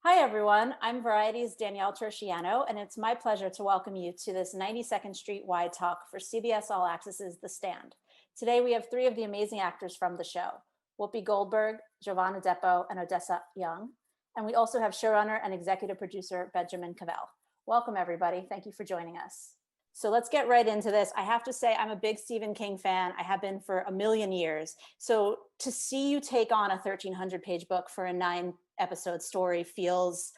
Hi, everyone. I'm Variety's Danielle Turchiano, and it's my pleasure to welcome you to this 92nd Street wide talk for CBS All Access's The Stand. Today, we have three of the amazing actors from the show, Whoopi Goldberg, Jovan Adepo, and Odessa Young. And we also have showrunner and executive producer Benjamin Cavell. Welcome, everybody. Thank you for joining us. So let's get right into this. I have to say, I'm a big Stephen King fan. I have been for a million years. So to see you take on a 1,300-page book for a 9-episode story feels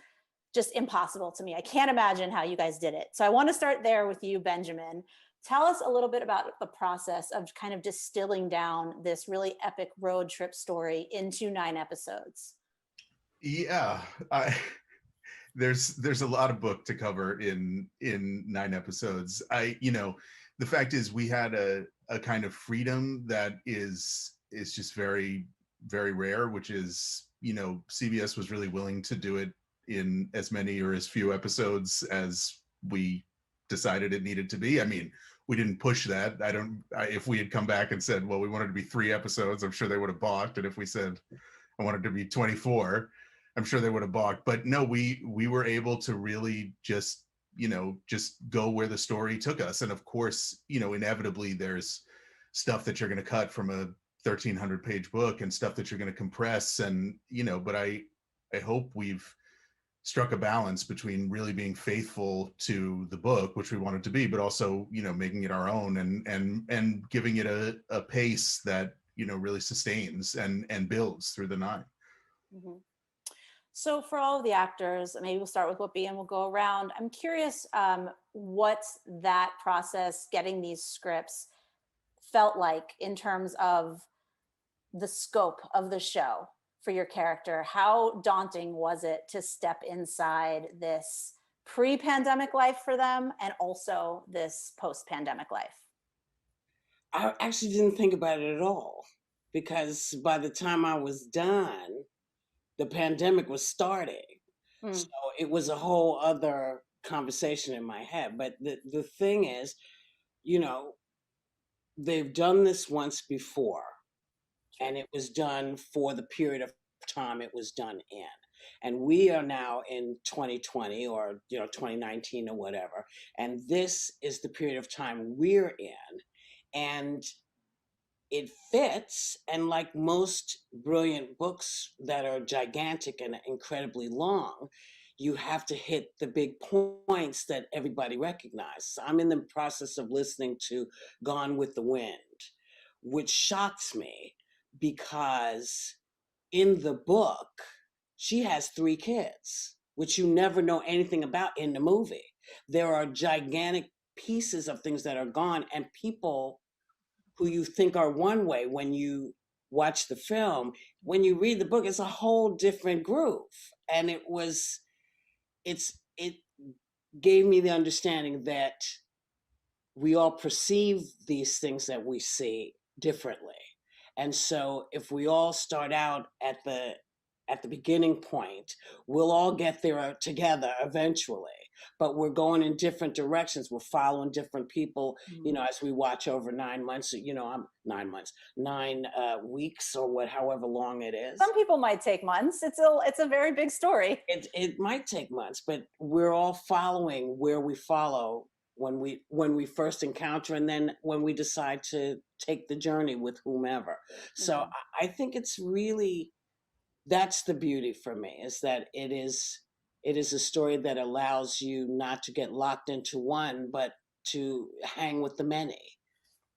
just impossible to me. I can't imagine how you guys did it. So I want to start there with you, Benjamin. Tell us a little bit about the process of kind of distilling down this really epic road trip story into 9 episodes. Yeah, I, there's a lot of book to cover in 9 episodes. The fact is we had a kind of freedom that is just very, very rare, which is, CBS was really willing to do it in as many or as few episodes as we decided it needed to be. I mean, we didn't push that. If we had come back and said, well, we wanted to be 3 episodes, I'm sure they would have balked. And if we said I wanted to be 24, I'm sure they would have balked. But no, we were able to really just go where the story took us. And of course, inevitably there's stuff that you're going to cut from a 1,300-page book and stuff that you're going to compress. And but I hope we've struck a balance between really being faithful to the book, which we wanted to be, but also making it our own and giving it a pace that really sustains and builds through the 9. Mm-hmm. So for all of the actors, maybe we'll start with Whoopi and we'll go around. I'm curious what that process, getting these scripts, felt like in terms of the scope of the show for your character. How daunting was it to step inside this pre-pandemic life for them and also this post-pandemic life? I actually didn't think about it at all because by the time I was done, the pandemic was starting. Mm. So it was a whole other conversation in my head. But the thing is, you know, they've done this once before, and it was done for the period of time it was done in. And we are now in 2020 or 2019 or whatever, and this is the period of time we're in. And it fits, and like most brilliant books that are gigantic and incredibly long, you have to hit the big points that everybody recognizes. I'm in the process of listening to Gone with the Wind, which shocks me because in the book she has 3 kids, which you never know anything about in the movie. There are gigantic pieces of things that are gone, and people who you think are one way when you watch the film, when you read the book, it's a whole different groove. And it gave me the understanding that we all perceive these things that we see differently. And so if we all start out at the beginning point, we'll all get there together eventually. But we're going in different directions. We're following different people, as we watch over 9 months. I'm 9 months, 9 weeks, or however long it is. Some people might take months. It's a very big story. It might take months, but we're all following where we follow when we first encounter, and then when we decide to take the journey with whomever. So I think it's really, that's the beauty for me, is that it is a story that allows you not to get locked into one, but to hang with the many.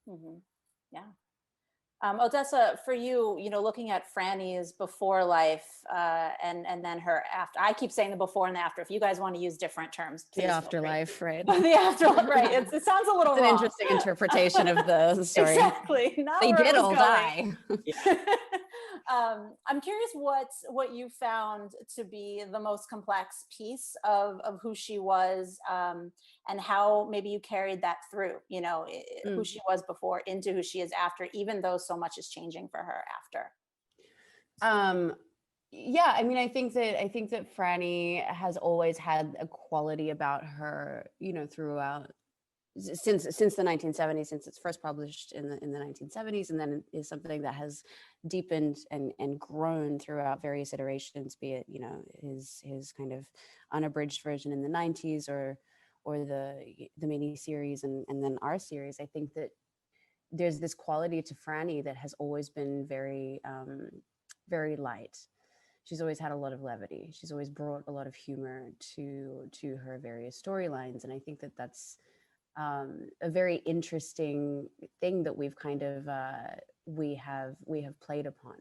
Mm-hmm. Yeah. Odessa, for you, looking at Franny's before life and then her after. I keep saying the before and the after. If you guys want to use different terms, please. The afterlife, right? The afterlife, right? It sounds a little It's an wrong. interesting interpretation of the story. Exactly. Not They where did it was all going. die. I'm curious what you found to be the most complex piece of who she was, and how maybe you carried that through, who she was before into who she is after, even though so much is changing for her after. Yeah, I mean, I think that Franny has always had a quality about her, throughout since the 1970s, since it's first published in the 1970s, and then is something that has deepened and grown throughout various iterations, be it, you know, his kind of unabridged version in the 90s, or the mini series, and then our series. I think that there's this quality to Franny that has always been very very light. She's always had a lot of levity. She's always brought a lot of humor to her various storylines, and I think that that's a very interesting thing that we've kind of we have played upon,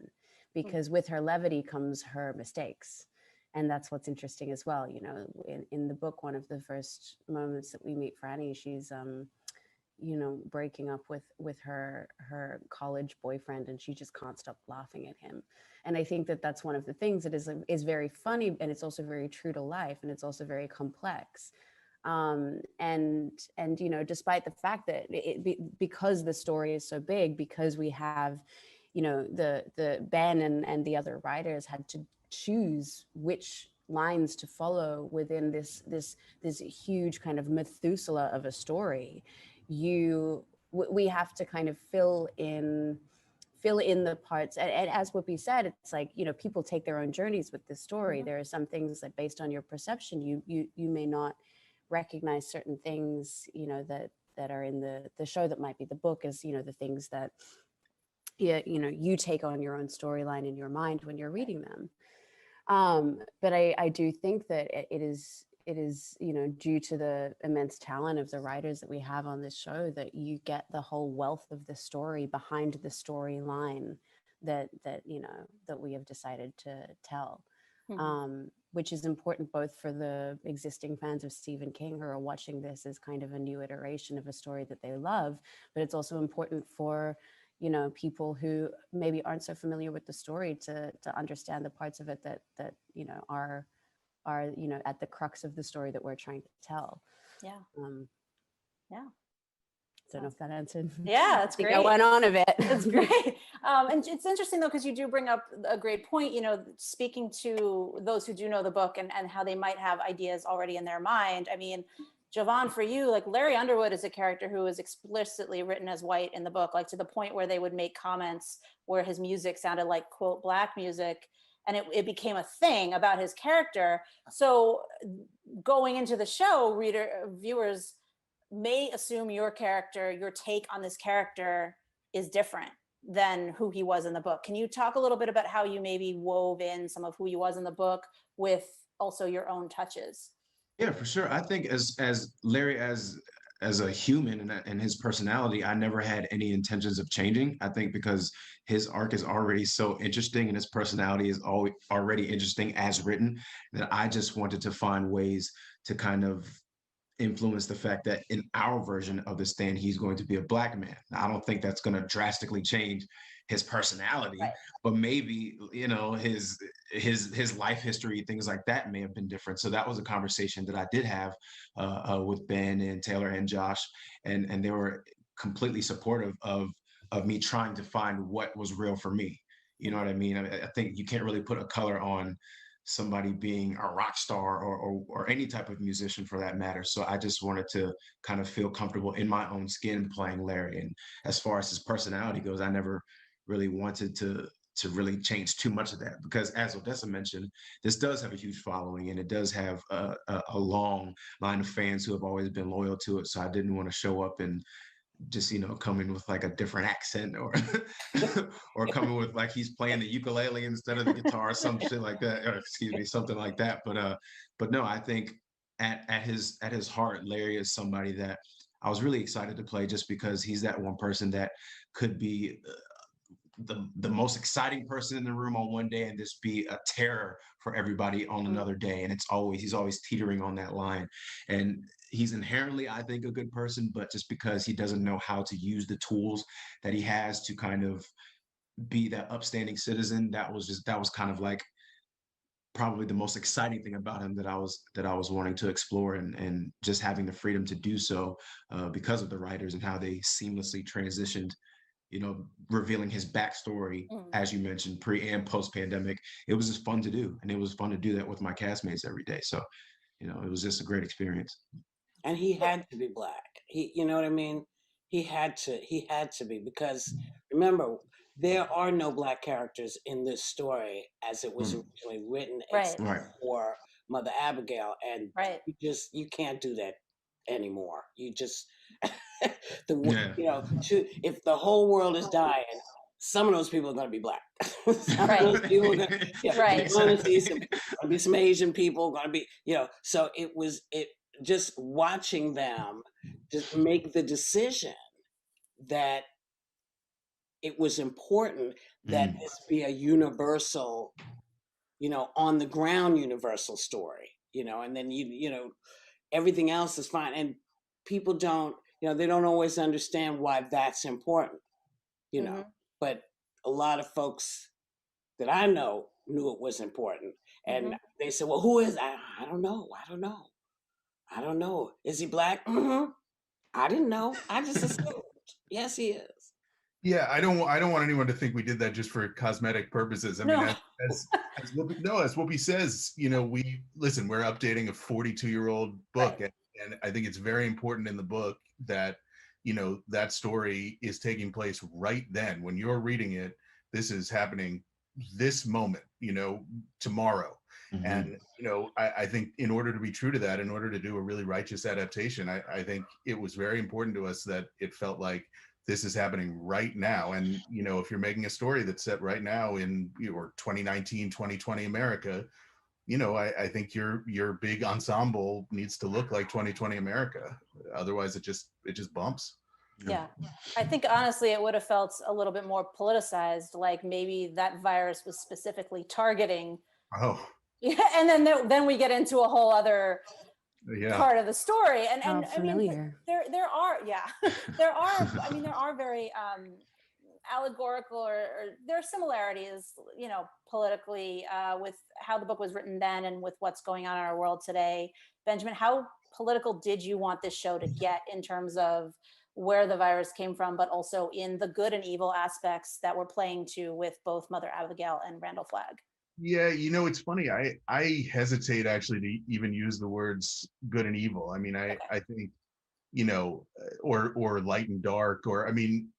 because with her levity comes her mistakes, and that's what's interesting as well. You know, in the book, one of the first moments that we meet Franny, she's you know, breaking up with her college boyfriend, and she just can't stop laughing at him. And I think that that's one of the things that is very funny, and it's also very true to life, and it's also very complex. And you know, despite the fact that because the story is so big, because we have, you know, the Ben and the other writers had to choose which lines to follow within this huge kind of Methuselah of a story. We have to kind of fill in the parts, and as Whoopi said, it's like, you know, people take their own journeys with this story. There are some things that, based on your perception, you may not recognize certain things, you know, that are in the show that might be the book, as, you know, the things that you know, you take on your own storyline in your mind when you're reading them. But I do think that it is, you know, due to the immense talent of the writers that we have on this show, that you get the whole wealth of the story behind the storyline that you know, that we have decided to tell. Which is important both for the existing fans of Stephen King who are watching this as kind of a new iteration of a story that they love, but it's also important for, you know, people who maybe aren't so familiar with the story to understand the parts of it that you know, are you know, at the crux of the story that we're trying to tell. Yeah. Yeah. I don't know if that answered. Yeah, that's great. I went on a bit. That's great. And it's interesting though, because you do bring up a great point, you know, speaking to those who do know the book and how they might have ideas already in their mind. I mean, Jovan, for you, like Larry Underwood is a character who is explicitly written as white in the book, like to the point where they would make comments where his music sounded like, quote, black music. And it became a thing about his character. So going into the show, viewers may assume your character, your take on this character is different than who he was in the book. Can you talk a little bit about how you maybe wove in some of who he was in the book with also your own touches? Yeah, for sure. I think as Larry, as a human and his personality, I never had any intentions of changing. I think because his arc is already so interesting and his personality is already interesting as written, that I just wanted to find ways to kind of influence the fact that in our version of the Stand, he's going to be a black man. Now, I don't think that's going to drastically change his personality, right, but maybe, you know, his life history, things like that may have been different. So that was a conversation that I did have with Ben and Taylor and Josh, and they were completely supportive of me trying to find what was real for me. You know what I mean? I think you can't really put a color on somebody being a rock star or any type of musician for that matter. So I just wanted to kind of feel comfortable in my own skin playing Larry. And as far as his personality goes, I never really wanted to really change too much of that, because as Odessa mentioned, this does have a huge following and it does have a long line of fans who have always been loyal to it. So I didn't want to show up and just, you know, coming with like a different accent or or coming with like he's playing the ukulele instead of the guitar or some shit like that, or excuse me, something like that. But no, I think at his heart, Larry is somebody that I was really excited to play, just because he's that one person that could be the most exciting person in the room on one day and just be a terror for everybody on another day. And he's always teetering on that line. And he's inherently, I think, a good person, but just because he doesn't know how to use the tools that he has to kind of be that upstanding citizen, that was kind of like probably the most exciting thing about him that I was wanting to explore, and just having the freedom to do so because of the writers and how they seamlessly transitioned, you know, revealing his backstory, as you mentioned, pre and post pandemic. It was just fun to do. And it was fun to do that with my castmates every day. So, you know, it was just a great experience. and he had to be black. You know what I mean? He had to be, because remember, there are no black characters in this story as it was originally written, Right. except Right. for Mother Abigail, and Right. you can't do that anymore. You just Yeah. you know, if the whole world is dying, some of those people are going to be black. Some Right. of those people are going to, Right. going to see some, gonna be some Asian people, going to be, so it just watching them just make the decision that it was important that this be a universal, on the ground universal story, and then everything else is fine. And people don't, they don't always understand why that's important, Mhm. but a lot of folks that I know knew it was important. And Mhm. they said, well, who is, I don't know. I don't know. Is he black? I didn't know. I just assumed. Yes, he is. Yeah, I don't want anyone to think we did that just for cosmetic purposes. I mean, No. as Whoopi says, we're updating a 42-year-old book, Right. and I think it's very important in the book that that story is taking place right then when you're reading it. This is happening this moment, tomorrow. And I think in order to be true to that, in order to do a really righteous adaptation, I think it was very important to us that it felt like this is happening right now. And if you're making a story that's set right now in 2019, 2020 America, I think your big ensemble needs to look like 2020 America. Otherwise it just bumps. Yeah. I think honestly it would have felt a little bit more politicized, like maybe that virus was specifically targeting. Oh Yeah, and then we get into a whole other yeah. part of the story. And How I mean, familiar. there are, yeah, there are very allegorical or there are similarities, politically, with how the book was written then and with what's going on in our world today. Benjamin, how political did you want this show to get in terms of where the virus came from, but also in the good and evil aspects that we're playing to with both Mother Abigail and Randall Flagg? Yeah, it's funny. I hesitate actually to even use the words good and evil. I mean, I think, or light and dark, or I mean,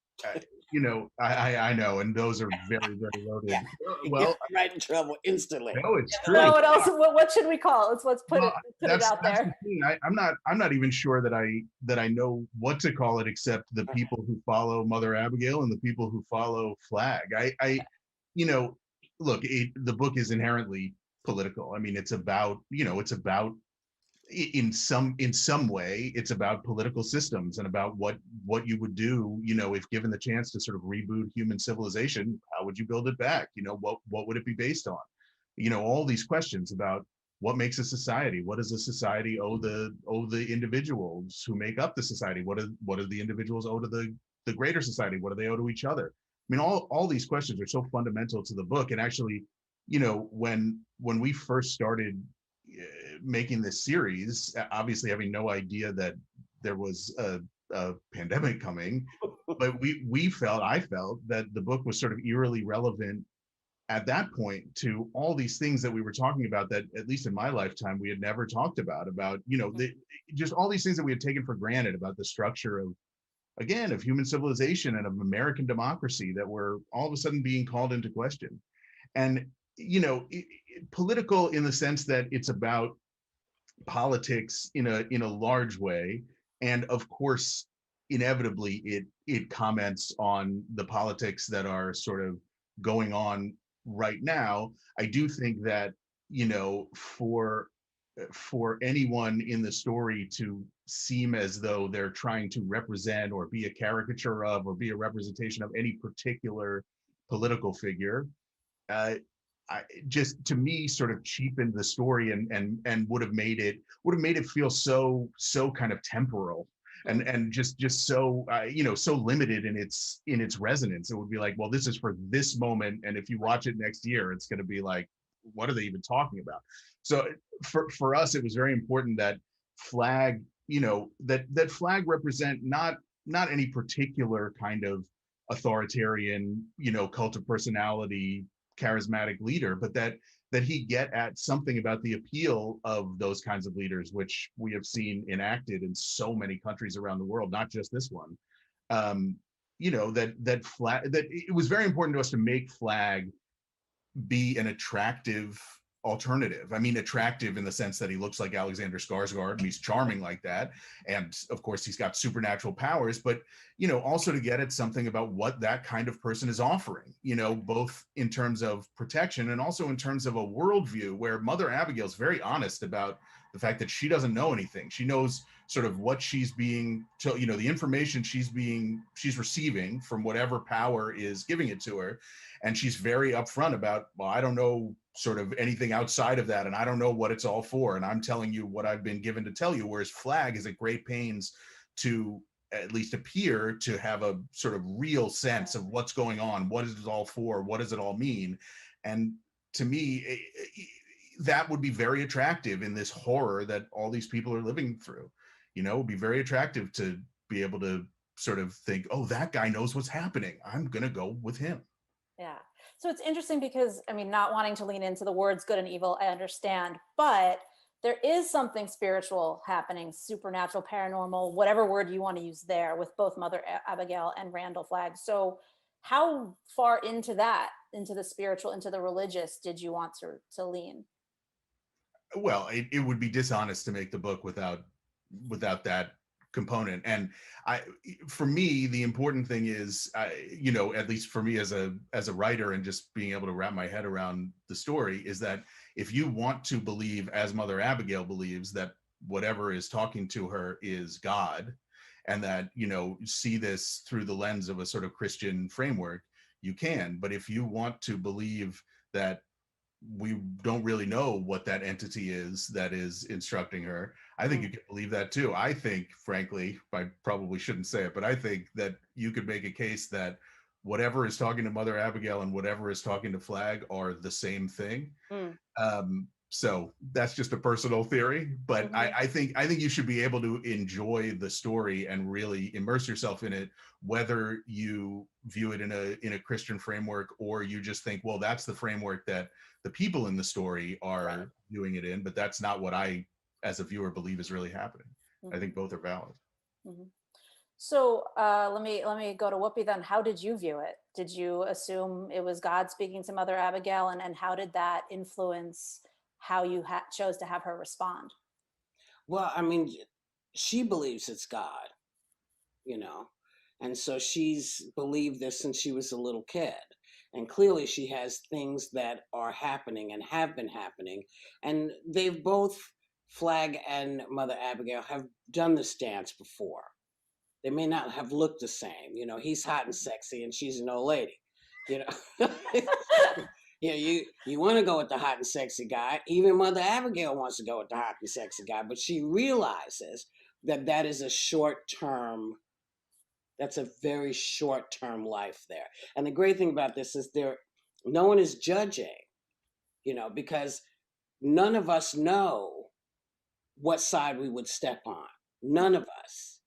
I know, and those are very, very loaded. Yeah. Well, right in trouble instantly. no, it's true. Well, what else? What should we call it? Let's put Well, it out that's there. the thing. I'm not even sure that I know what to call it, except the people who follow Mother Abigail and the people who follow Flagg. Look, the book is inherently political. I mean, it's about in some way it's about political systems and about what you would do, if given the chance to sort of reboot human civilization. How would you build it back? What would it be based on? All these questions about what makes a society. What does a society owe the individuals who make up the society? What do the individuals owe to the greater society? What do they owe to each other? I mean, all these questions are so fundamental to the book. And actually, when we first started making this series, obviously having no idea that there was a pandemic coming, but I felt that the book was sort of eerily relevant at that point to all these things that we were talking about that, at least in my lifetime, we had never talked about, just all these things that we had taken for granted about the structure of human civilization and of American democracy that were all of a sudden being called into question. And, political in the sense that it's about politics in a large way. And of course, inevitably, it comments on the politics that are sort of going on right now. I do think that, for anyone in the story to seem as though they're trying to represent or be a caricature of or be a representation of any particular political figure, just to me sort of cheapened the story and would have made it feel so kind of temporal and just so so limited in its resonance. It would be like, well, this is for this moment, and if you watch it next year, it's going to be like, what are they even talking about? So for us, it was very important that Flagg, that Flagg represent not any particular kind of authoritarian, cult of personality, charismatic leader, but that that he get at something about the appeal of those kinds of leaders, which we have seen enacted in so many countries around the world, not just this one. That it was very important to us to make Flag be an attractive alternative. I mean, attractive in the sense that he looks like Alexander Skarsgård, and he's charming like that. And of course, he's got supernatural powers, but, also to get at something about what that kind of person is offering, both in terms of protection and also in terms of a worldview where Mother Abigail's very honest about the fact that she doesn't know anything. She knows sort of what she's being told, the information she's receiving from whatever power is giving it to her. And she's very upfront about, well, I don't know sort of anything outside of that, and I don't know what it's all for, and I'm telling you what I've been given to tell you. Whereas Flag is at great pains to at least appear to have a sort of real sense of what's going on, what is it all for, what does it all mean. And to me, that would be very attractive in this horror that all these people are living through. It would be very attractive to be able to sort of think, oh, that guy knows what's happening, I'm gonna go with him. Yeah. So it's interesting because, I mean, not wanting to lean into the words good and evil, I understand, but there is something spiritual happening, supernatural, paranormal, whatever word you want to use there, with both Mother Abigail and Randall Flagg. So how far into that, into the spiritual, into the religious, did you want to lean? Well, it would be dishonest to make the book without that component. And for me, the important thing is, at least for me as a writer and just being able to wrap my head around the story, is that if you want to believe, as Mother Abigail believes, that whatever is talking to her is God, and that, see this through the lens of a sort of Christian framework, you can. But if you want to believe that we don't really know what that entity is that is instructing her, I think you can believe that too. I think, frankly, I probably shouldn't say it, but I think that you could make a case that whatever is talking to Mother Abigail and whatever is talking to Flag are the same thing. So that's just a personal theory, but I think you should be able to enjoy the story and really immerse yourself in it, whether you view it in a Christian framework or you just think, well, that's the framework that the people in the story are viewing it in, but that's not what I, as a viewer, believe is really happening. I think both are valid. So let me go to Whoopi then. How did you view it? Did you assume it was God speaking to Mother Abigail, and how did that influence how you chose to have her respond? Well, I mean, she believes it's God, and so she's believed this since she was a little kid. And clearly she has things that are happening and have been happening. And they've both, Flag and Mother Abigail, have done this dance before. They may not have looked the same. He's hot and sexy and she's an old lady. You want to go with the hot and sexy guy. Even Mother Abigail wants to go with the hot and sexy guy, but she realizes that is a short-term, that's a very short-term life there. And the great thing about this is no one is judging, because none of us know what side we would step on. None of us,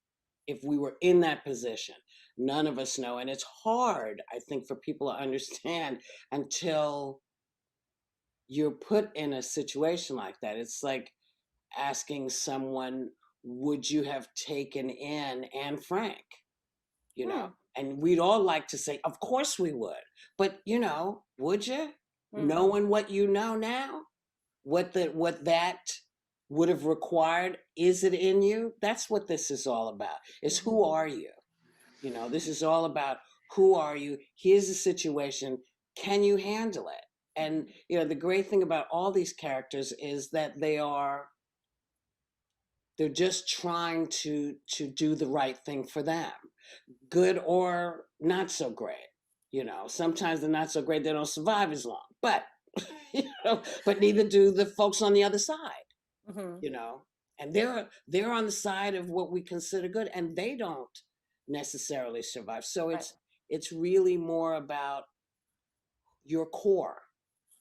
if we were in that position. None of us know. And it's hard, I think, for people to understand until you're put in a situation like that. It's like asking someone, would you have taken in Anne Frank? And we'd all like to say, of course we would. But, would you? Knowing what you know now, what that would have required, is it in you? That's what this is all about, is who are you? This is all about who are you? Here's the situation. Can you handle it? And, the great thing about all these characters is that they're just trying to do the right thing for them, good or not so great. Sometimes they're not so great, they don't survive as long, but, but neither do the folks on the other side, and they're on the side of what we consider good, and they don't necessarily survive. So it's really more about your core.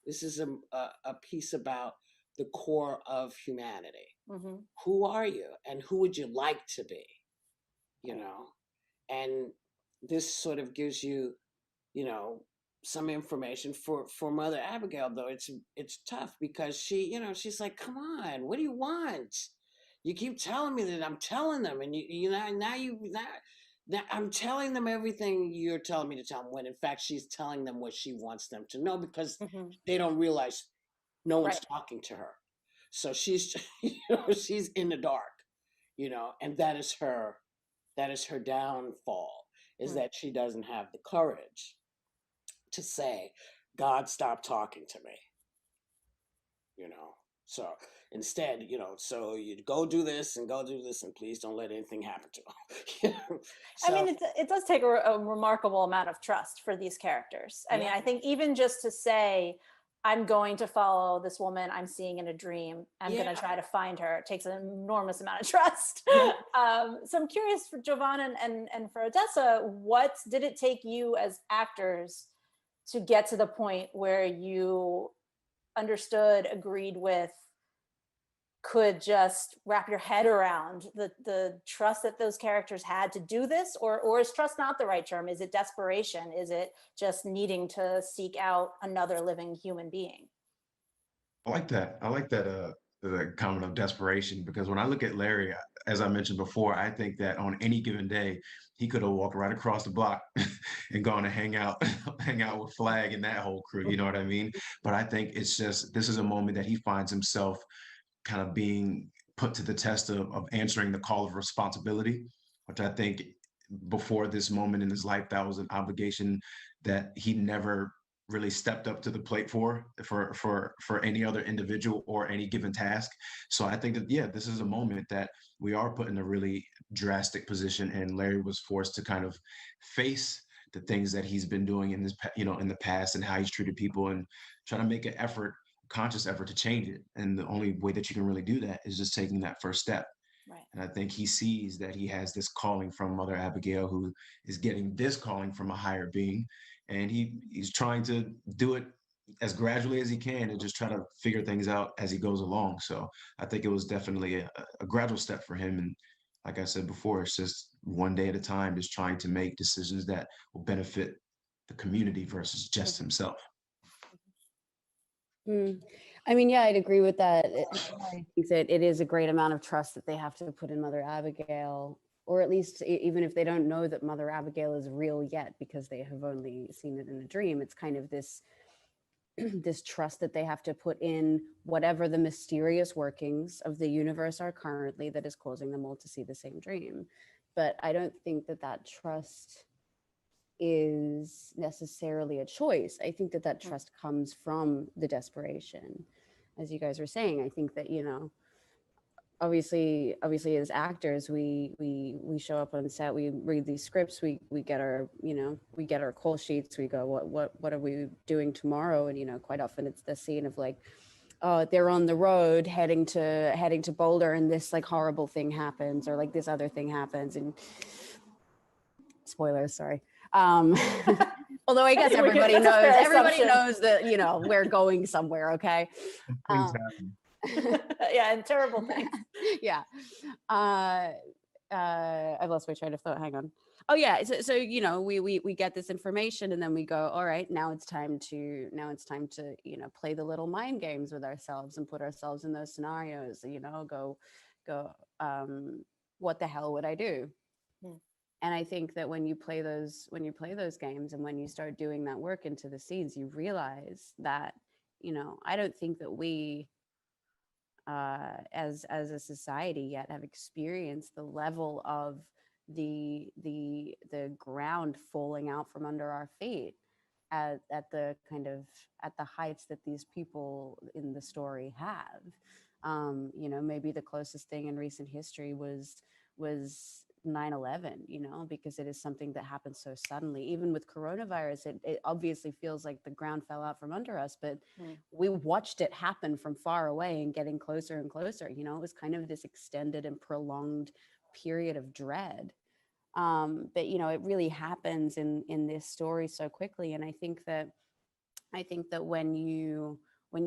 This is a piece about the core of humanity. Who are you, and who would you like to be? And this sort of gives you, some information for Mother Abigail, though. It's tough because she's like, come on, what do you want? You keep telling me that I'm telling them, and now I'm telling them everything you're telling me to tell them, when in fact she's telling them what she wants them to know, because they don't realize no one's talking to her. So she's she's in the dark, and that is her downfall, is that she doesn't have the courage to say, God, stop talking to me. So instead, so you go do this and please don't let anything happen to them. I mean, it does take a remarkable amount of trust for these characters. I mean, I think even just to say, I'm going to follow this woman I'm seeing in a dream, I'm going to try to find her, it takes an enormous amount of trust. So I'm curious for Jovan and for Odessa, what did it take you as actors to get to the point where you understood, agreed with, could just wrap your head around the trust that those characters had to do this? Or is trust not the right term? Is it desperation? Is it just needing to seek out another living human being? I like that. The comment of desperation, because when I look at Larry, as I mentioned before, I think that on any given day, he could have walked right across the block and gone to hang out with Flag and that whole crew. You know what I mean? But I think it's just, this is a moment that he finds himself kind of being put to the test of answering the call of responsibility, which I think before this moment in his life, that was an obligation that he never really stepped up to the plate for any other individual or any given task. So I think that, yeah, this is a moment that we are put in a really drastic position, and Larry was forced to kind of face the things that he's been doing in this, in the past, and how he's treated people, and try to make an effort, conscious effort to change it. And the only way that you can really do that is just taking that first step. Right. And I think he sees that he has this calling from Mother Abigail, who is getting this calling from a higher being. And he's trying to do it as gradually as he can and just try to figure things out as he goes along. So I think it was definitely a gradual step for him. And like I said before, it's just one day at a time, just trying to make decisions that will benefit the community versus just himself. I mean, yeah, I'd agree with that. I think that it is a great amount of trust that they have to put in Mother Abigail, or at least even if they don't know that Mother Abigail is real yet, because they have only seen it in a dream. It's kind of this this trust that they have to put in whatever the mysterious workings of the universe are currently that is causing them all to see the same dream. But I don't think that that trust is necessarily a choice. I think that that trust comes from the desperation. As you guys were saying, I think that, obviously as actors, we show up on set, we read these scripts, we get our, we get our call sheets, we go, what are we doing tomorrow? And, quite often it's the scene of like, oh, they're on the road heading to Boulder, and this like horrible thing happens, or like this other thing happens, and spoilers, sorry. Although I guess everybody knows that, we're going somewhere. Okay. Things happen. Yeah, and terrible things. Yeah. I've lost my train of thought. Hang on. Oh yeah. So we get this information, and then we go, all right, now it's time to play the little mind games with ourselves and put ourselves in those scenarios. Go. What the hell would I do? And I think that when you play those games, and when you start doing that work into the scenes, you realize that, I don't think that we, as a society yet, have experienced the level of the ground falling out from under our feet at the heights that these people in the story have. Maybe the closest thing in recent history was 9/11, because it is something that happened so suddenly. Even with coronavirus, it obviously feels like the ground fell out from under us, but we watched it happen from far away and getting closer and closer. It was kind of this extended and prolonged period of dread. But it really happens in this story so quickly. And I think that when you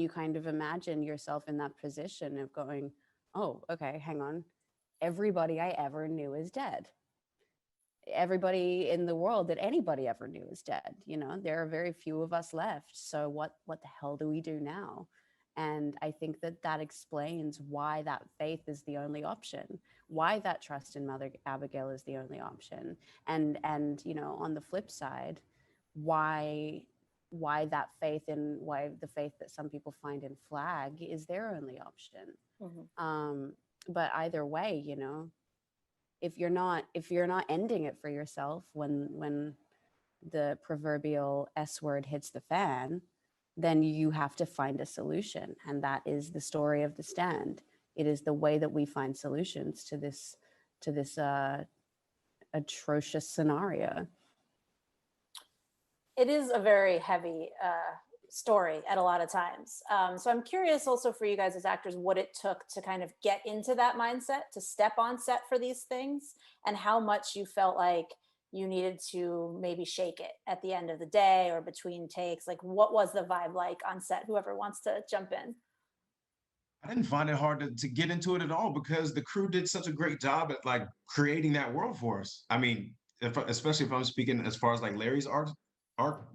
kind of imagine yourself in that position of going, oh, okay, hang on, everybody I ever knew is dead. everybody in the world that anybody ever knew is dead. You know, there are very few of us left. So what the hell do we do now? And I think that that explains why that faith is the only option, why that trust in Mother Abigail is the only option. And you know, on the flip side, why that faith in why the faith that some people find in Flag is their only option. But either way, you know, if you're not ending it for yourself when the proverbial S word hits the fan, then you have to find a solution. And that is the story of The Stand. It is the way that we find solutions to this atrocious scenario. It is a very heavy story at a lot of times. So I'm curious also for you guys as actors, what it took to kind of get into that mindset, to step on set for these things, and how much you felt like you needed to maybe shake it at the end of the day or between takes. Like, what was the vibe like on set? Whoever wants to jump in. I didn't find it hard to get into it at all because the crew did such a great job at like creating that world for us. I mean, especially if I'm speaking as far as like Larry's arc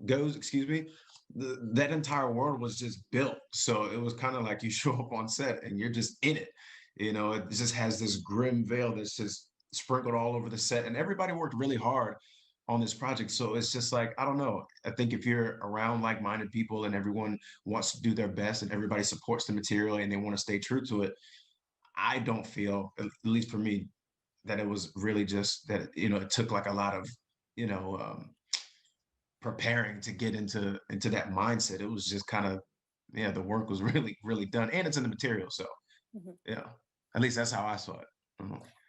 goes, excuse me, that entire world was just built. So it was kind of like you show up on set and you're just in it. You know, it just has this grim veil that's just sprinkled all over the set, and everybody worked really hard on this project. So it's just like, I don't know. I think if you're around like-minded people and everyone wants to do their best and everybody supports the material and they want to stay true to it, I don't feel, at least for me, that it was really just that, you know, it took like a lot of, you know, preparing to get into that mindset. It was just kind of, yeah, the work was really done, and it's in the material. So yeah, at least that's how I saw it.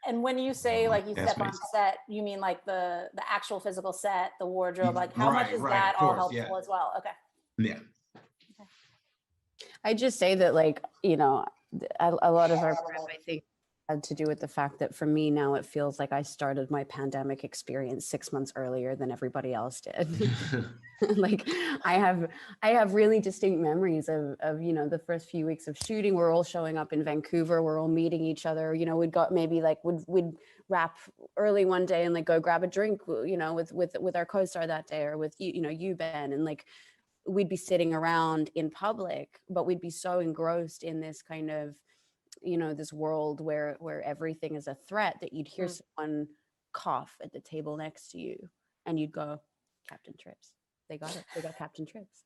And when you say like you That's step on amazing. set, you mean like the actual physical set, the wardrobe, like how much is Right, that of all course, helpful yeah. as well? Okay. Yeah. I just say that, like, you know, a lot of our prep, I think, had to do with the fact that for me now it feels like I started my pandemic experience 6 months earlier than everybody else did. Like I have really distinct memories of, you know, the first few weeks of shooting. We're all showing up in Vancouver. We're all meeting each other. You know, we'd got maybe like we'd wrap early one day and like go grab a drink, you know, with our co-star that day, or with you know, you, Ben, and like we'd be sitting around in public, but we'd be so engrossed in this kind of, you know, this world where everything is a threat that you'd hear someone cough at the table next to you and you'd go, Captain Trips. They got it. They got Captain Trips.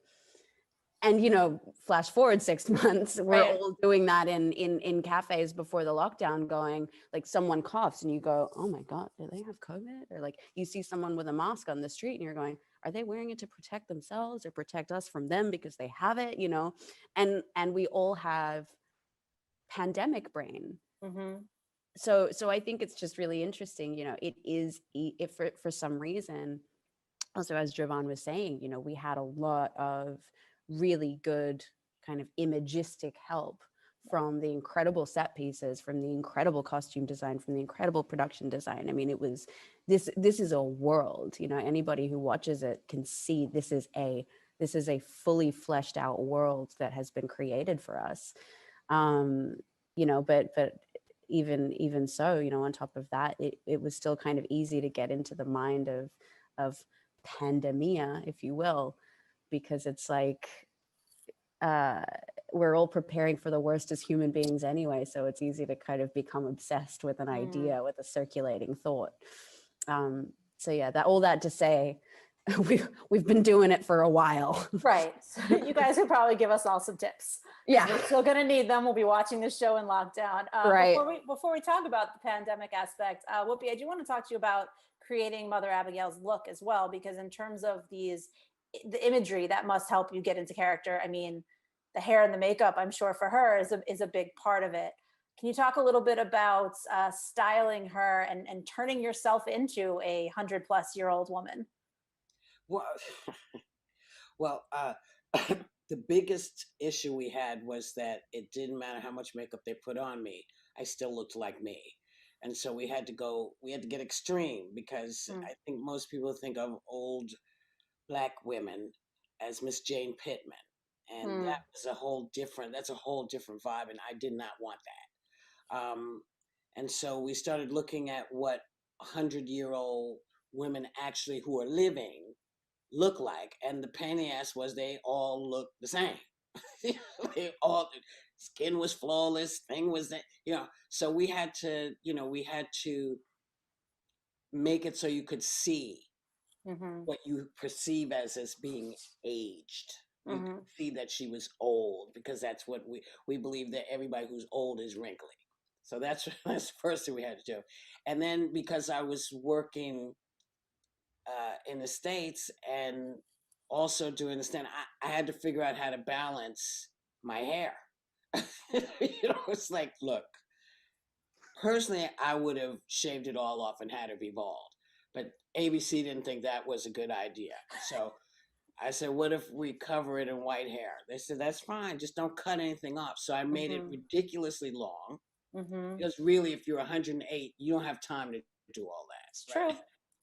And, you know, flash forward 6 months, we're all doing that in cafes before the lockdown, going like someone coughs and you go, oh my God, do they have COVID? Or like you see someone with a mask on the street and you're going, are they wearing it to protect themselves or protect us from them because they have it, you know? And we all have pandemic brain. So I think it's just really interesting, you know, it is, if for some reason, also as Jovan was saying, you know, we had a lot of really good kind of imagistic help from the incredible set pieces, from the incredible costume design, from the incredible production design. I mean, it was, this is a world, you know, anybody who watches it can see this is a fully fleshed out world that has been created for us. You know, but even so, you know, on top of that, it was still kind of easy to get into the mind of pandemia, if you will, because it's like we're all preparing for the worst as human beings anyway, so it's easy to kind of become obsessed with an idea, with a circulating thought. So yeah, all that to say, we've been doing it for a while. Right. So you guys could probably give us all some tips. Yeah. We're still going to need them. We'll be watching this show in lockdown. Right. Before we talk about the pandemic aspect, Whoopi, I do want to talk to you about creating Mother Abigail's look as well, because in terms of the imagery that must help you get into character, I mean, the hair and the makeup, I'm sure for her is a big part of it. Can you talk a little bit about styling her and turning yourself into a 100-plus-year-old woman? Well, the biggest issue we had was that it didn't matter how much makeup they put on me, I still looked like me. And so we had to get extreme, because I think most people think of old Black women as Miss Jane Pittman. And that's a whole different vibe. And I did not want that. And so we started looking at what 100-year-old women actually who are living look like. And the pain in the ass was they all looked the same. They all, skin was flawless, thing was that, so we had to, make it so you could see what you perceive as being aged. You could see that she was old, because that's what we believe, that everybody who's old is wrinkly. So that's the first thing we had to do. And then because I was working in the States and also doing the stand, I had to figure out how to balance my hair. It's like, look, personally, I would have shaved it all off and had it be bald, but ABC didn't think that was a good idea. So I said, what if we cover it in white hair? They said, that's fine, just don't cut anything off. So I made it ridiculously long, because really, if you're 108, you don't have time to do all that. It's true.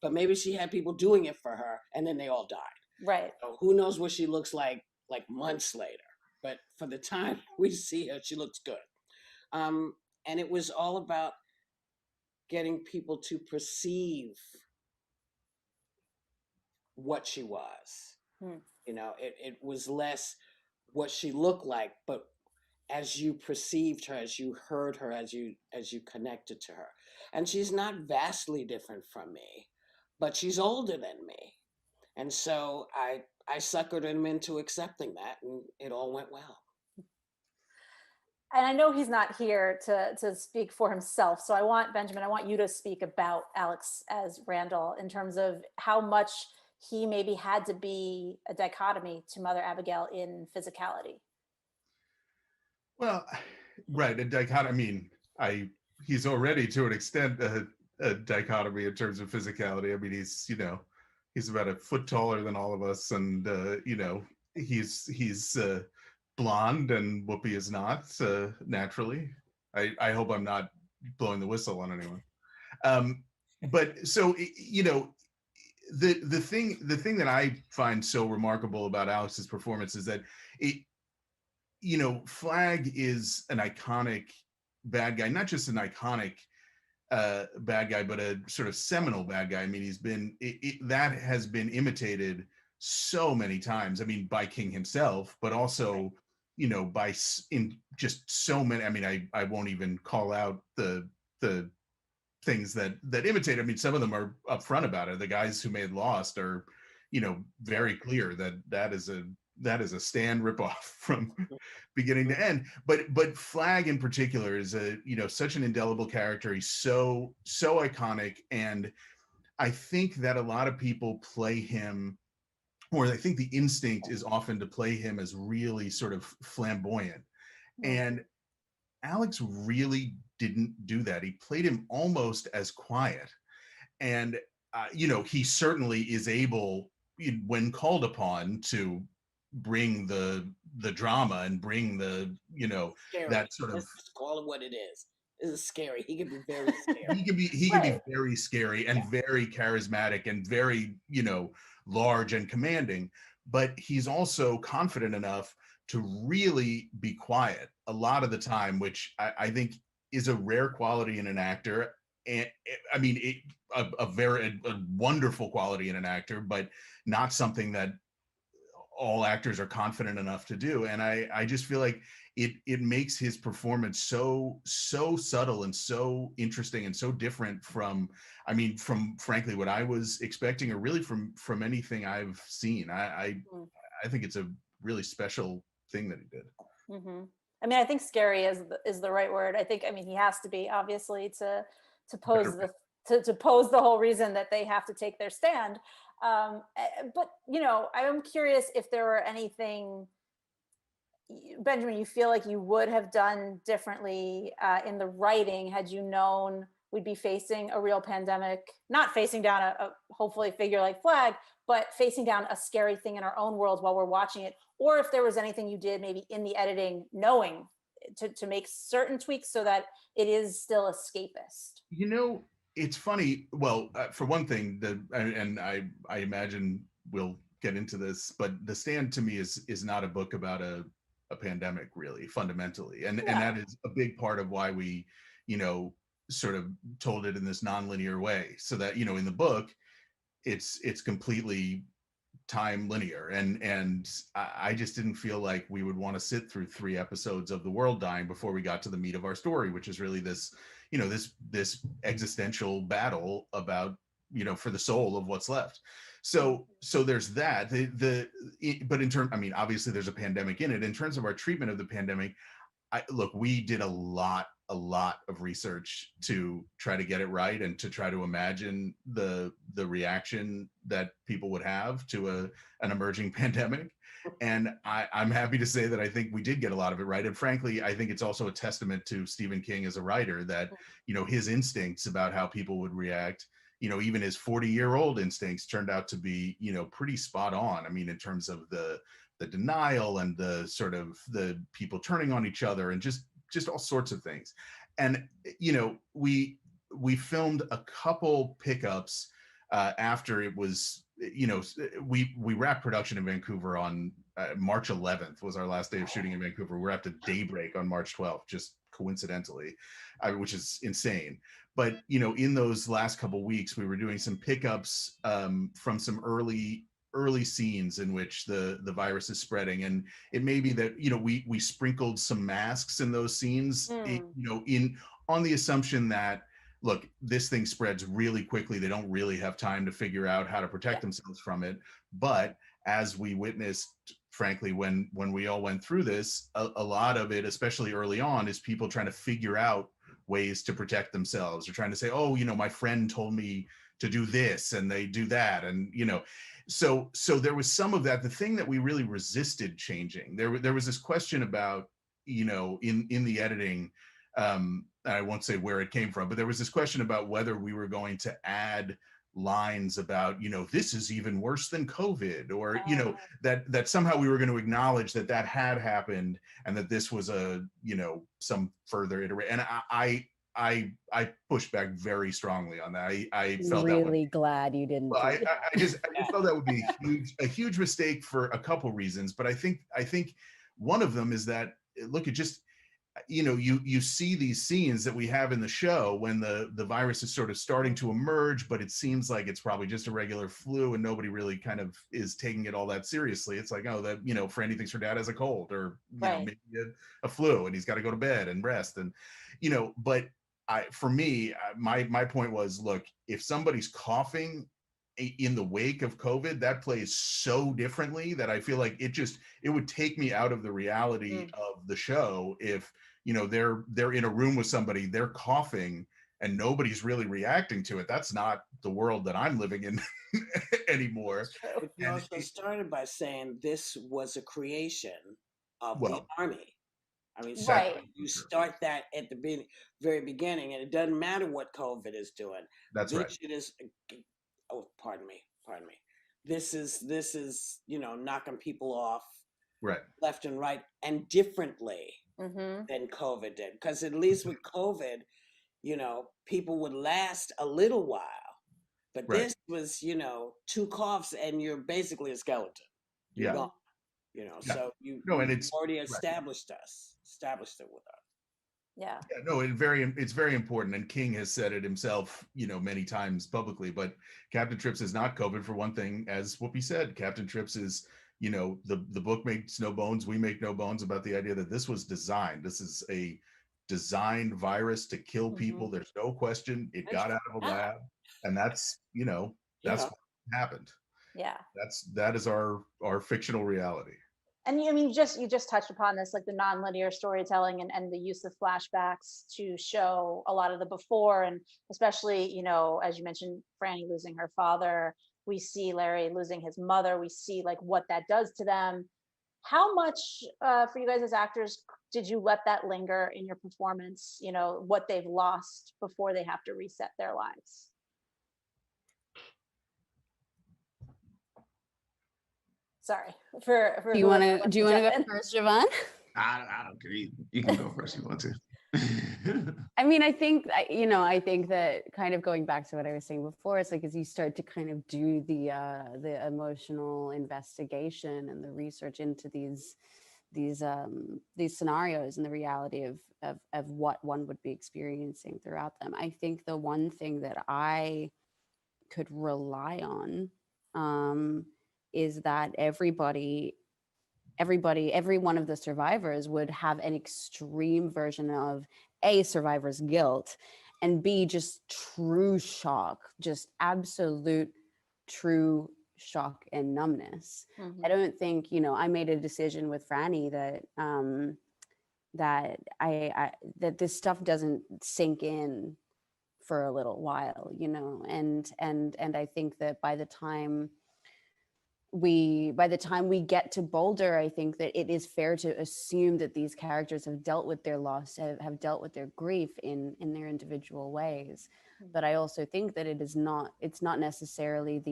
But maybe she had people doing it for her, and then they all died. Right. So who knows what she looks like months later. But for the time we see her, she looks good. And it was all about getting people to perceive what she was. It was less what she looked like, but as you perceived her, as you heard her, as you connected to her. And she's not vastly different from me, but she's older than me. And so I suckered him into accepting that, and it all went well. And I know he's not here to speak for himself. So Benjamin, I want you to speak about Alex as Randall in terms of how much he maybe had to be a dichotomy to Mother Abigail in physicality. Well, right, a dichotomy. I mean, he's already to an extent a dichotomy in terms of physicality. I mean, he's about a foot taller than all of us, and he's blonde, and Whoopi is not, naturally. I hope I'm not blowing the whistle on anyone. But so the thing that I find so remarkable about Alex's performance is that Flag is an iconic bad guy, not just an iconic bad guy, but a sort of seminal bad guy. I mean, that has been imitated so many times. I mean, by King himself, but also, in just so many. I mean, I won't even call out the things that imitate. I mean, some of them are upfront about it. The guys who made Lost are, very clear that is a Stan ripoff from beginning to end. But Flag in particular is such an indelible character. He's so iconic, and I think that a lot of people play him, or I think the instinct is often to play him as really sort of flamboyant. And Alex really didn't do that. He played him almost as quiet. And, he certainly is able, when called upon, to bring the drama and bring the, Scary. that sort of... Let's call it what it is. This is scary. He can be very scary. he can be very scary and very charismatic and very, large and commanding, but he's also confident enough to really be quiet a lot of the time, which I think is a rare quality in an actor. And I mean, a wonderful quality in an actor, but not something that all actors are confident enough to do. And I just feel like it makes his performance so subtle and so interesting and so different from frankly what I was expecting, or really from anything I've seen. I think it's a really special thing that he did. I mean, I think scary is the right word. I think, he has to be, obviously, to pose to pose the whole reason that they have to take their stand. But I'm curious if there were anything, Benjamin, you feel like you would have done differently in the writing had you known we'd be facing a real pandemic, not facing down a hopefully figure like Flag, but facing down a scary thing in our own world while we're watching it, or if there was anything you did maybe in the editing knowing to make certain tweaks so that it is still escapist. It's funny. Well, for one thing, and I imagine we'll get into this, but The Stand to me is not a book about a pandemic, really, fundamentally, and that is a big part of why we, sort of told it in this nonlinear way, so that in the book, it's completely time linear, and I just didn't feel like we would want to sit through 3 episodes of the world dying before we got to the meat of our story, which is really this, this existential battle about, for the soul of what's left. So there's that. But in terms, I mean, obviously there's a pandemic in it. In terms of our treatment of the pandemic, look, we did a lot of research to try to get it right and to try to imagine the reaction that people would have to an emerging pandemic. And I'm happy to say that I think we did get a lot of it right. And frankly, I think it's also a testament to Stephen King as a writer that, his instincts about how people would react, even his 40-year-old instincts turned out to be, pretty spot on. I mean, in terms of the denial and the sort of the people turning on each other and just all sorts of things. And we filmed a couple pickups after it was, we wrapped production in Vancouver on March 11th was our last day of shooting in Vancouver. We wrapped at daybreak on March 12th, just coincidentally, which is insane. But in those last couple weeks, we were doing some pickups from some early scenes in which the virus is spreading, and it may be that we sprinkled some masks in those scenes, in on the assumption that, look, this thing spreads really quickly, they don't really have time to figure out how to protect themselves from it. But as we witnessed, frankly, when we all went through this, a lot of it, especially early on, is people trying to figure out ways to protect themselves, or trying to say, oh, my friend told me to do this, and they do that, and so there was some of that. The thing that we really resisted changing, there was this question about, in the editing, I won't say where it came from, but there was this question about whether we were going to add lines about, this is even worse than COVID, or that somehow we were going to acknowledge that had happened, and that this was a, some further iteration. And I pushed back very strongly on that. I felt really glad you didn't. Well, I just felt that would be a huge mistake for a couple reasons. But I think one of them is that, look, it just, you see these scenes that we have in the show when the virus is sort of starting to emerge, but it seems like it's probably just a regular flu, and nobody really kind of is taking it all that seriously. It's like, oh, that, Franny thinks her dad has a cold, or maybe a flu, and he's got to go to bed and rest, and but for me, my point was, look, if somebody's coughing in the wake of COVID, that plays so differently that I feel like it would take me out of the reality of the show if, they're in a room with somebody, they're coughing, and nobody's really reacting to it. That's not the world that I'm living in anymore. But you also started by saying this was a creation of the Army. I mean, so you start that at the very beginning, and it doesn't matter what COVID is doing. That's right. It is, pardon me. This is knocking people off left and right, and differently than COVID did. Because at least with COVID, people would last a little while. But this was, 2 coughs and you're basically a skeleton. You're gone. So you already established it with us. Yeah. No, it's very important, and King has said it himself, many times publicly. But Captain Trips is not COVID, for one thing. As Whoopi said, Captain Trips is, the book makes no bones, we make no bones about the idea that this was designed. This is a designed virus to kill people. There's no question. It got out of a lab, and that's what happened. Yeah. That is our fictional reality. And you just touched upon this, like the nonlinear storytelling and the use of flashbacks to show a lot of the before, and especially, as you mentioned, Franny losing her father, we see Larry losing his mother, we see like what that does to them. How much for you guys as actors did you let that linger in your performance, what they've lost before they have to reset their lives? Sorry. Do you want to go first, Jovan? I don't care. You can go first if you want to. I mean, I think that kind of going back to what I was saying before, it's like as you start to kind of do the emotional investigation and the research into these scenarios and the reality of what one would be experiencing throughout them. I think the one thing that I could rely on, is that every one of the survivors would have an extreme version of A, survivor's guilt, and B, just true shock, just absolute true shock and numbness. I don't think, I made a decision with Franny that that this stuff doesn't sink in for a little while, and I think that by the time we get to Boulder, I think that it is fair to assume that these characters have dealt with their loss, have dealt with their grief in their individual ways. But I also think that it's not necessarily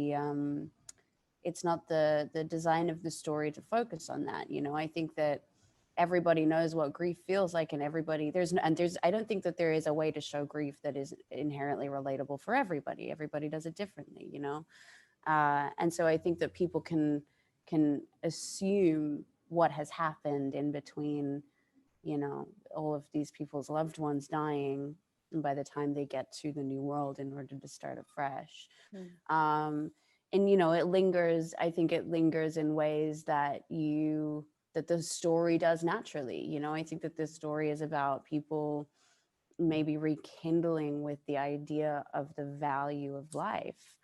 it's not the design of the story to focus on that. I think that everybody knows what grief feels like, and I don't think that there is a way to show grief that is inherently relatable for everybody. Everybody does it differently, and so I think that people can assume what has happened in between, all of these people's loved ones dying, and by the time they get to the new world in order to start afresh. And it lingers. I think it lingers in ways that the story does naturally. I think that this story is about people maybe rekindling with the idea of the value of life,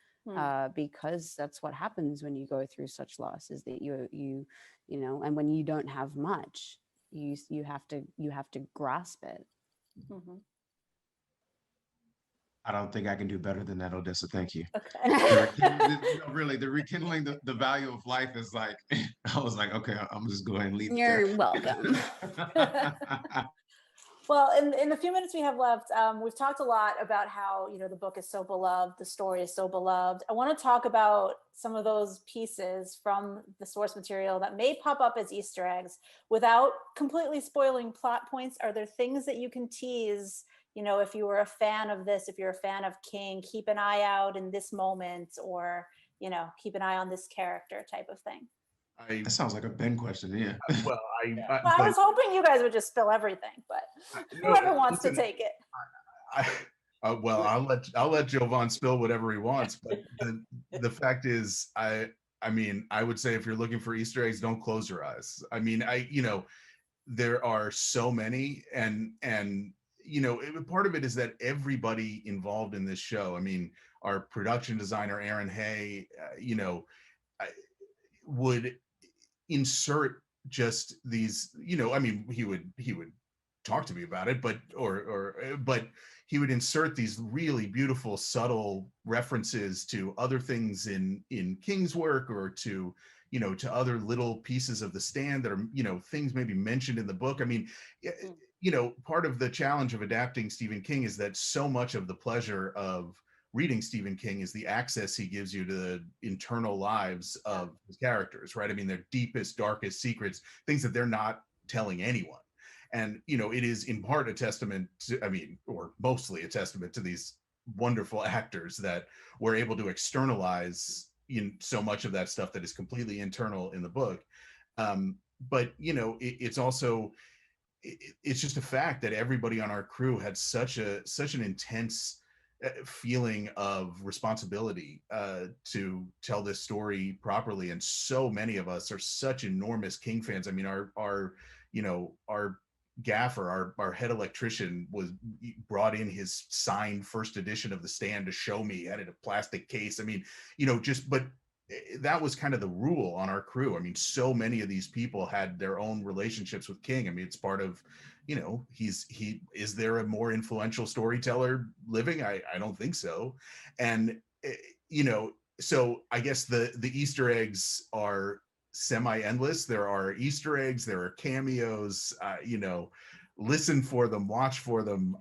because that's what happens when you go through such loss, is that you and when you don't have much, you have to grasp it. I don't think I can do better than that, Odessa. Thank you. Okay. Really, the rekindling the value of life is like, I was like, okay, I'm just going to leave. You're welcome. Well, in the few minutes we have left, we've talked a lot about how, the book is so beloved, the story is so beloved. I want to talk about some of those pieces from the source material that may pop up as Easter eggs without completely spoiling plot points. Are there things that you can tease? If you were a fan of this, if you're a fan of King, keep an eye out in this moment, or, keep an eye on this character type of thing. That sounds like a Ben question, yeah. Well, I was hoping you guys would just spill everything, but whoever wants to take it. Well, I'll let Jovan spill whatever he wants, but the fact is, I would say if you're looking for Easter eggs, don't close your eyes. There are so many, and part of it is that everybody involved in this show, our production designer, Aaron Hay, would insert just these, he would talk to me about it, but he would insert these really beautiful, subtle references to other things in King's work, or to other little pieces of The Stand that are, things maybe mentioned in the book. Part of the challenge of adapting Stephen King is that so much of the pleasure of reading Stephen King is the access he gives you to the internal lives of his characters, right? Their deepest, darkest secrets, things that they're not telling anyone. And, it is in part a testament to, or mostly a testament to these wonderful actors that were able to externalize so much of that stuff that is completely internal in the book. But, it's also, it's just a fact that everybody on our crew had such an intense feeling of responsibility to tell this story properly, and so many of us are such enormous King fans. Our gaffer, our head electrician, brought in his signed first edition of The Stand to show me. He had it in a plastic case. But that was kind of the rule on our crew. So many of these people had their own relationships with King. It's part of, is there a more influential storyteller living? I don't think so. And, so I guess the Easter eggs are semi-endless. There are Easter eggs, there are cameos, listen for them, watch for them.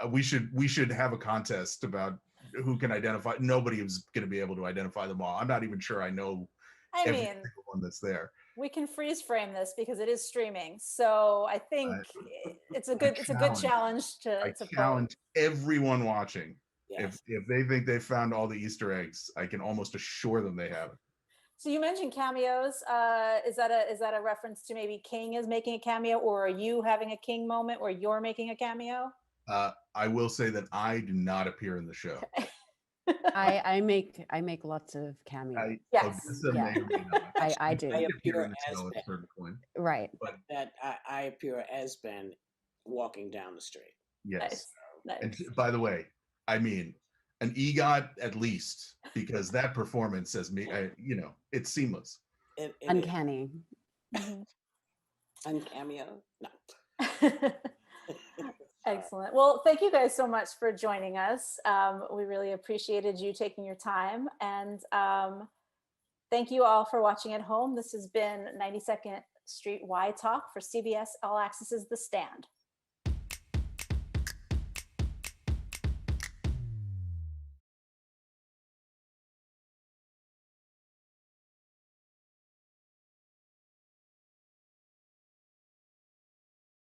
We should have a contest about who can identify. Nobody is going to be able to identify them all. I'm not even sure I know every single one that's there. We can freeze frame this because it is streaming, so I think it's a good challenge to challenge everyone watching. Yes. If they think they've found all the Easter eggs, I can almost assure them they haven't. So you mentioned cameos. Is that a reference to maybe King is making a cameo, or are you having a King moment where you're making a cameo? I will say that I do not appear in the show. I make lots of cameos. Yes. Odessa Yeah. may or may not. I do. I Peter appear in the as snow at a Ben. certain point. Right. But That I appear as Ben walking down the street. yes. Nice. And by the way, I mean an EGOT at least, because that performance says me, it's seamless. It Uncanny. Mhm. Uncameo? No. Excellent. Well, thank you guys so much for joining us. We really appreciated you taking your time. And thank you all for watching at home. This has been 92nd Street Y Talk for CBS All Access's The Stand.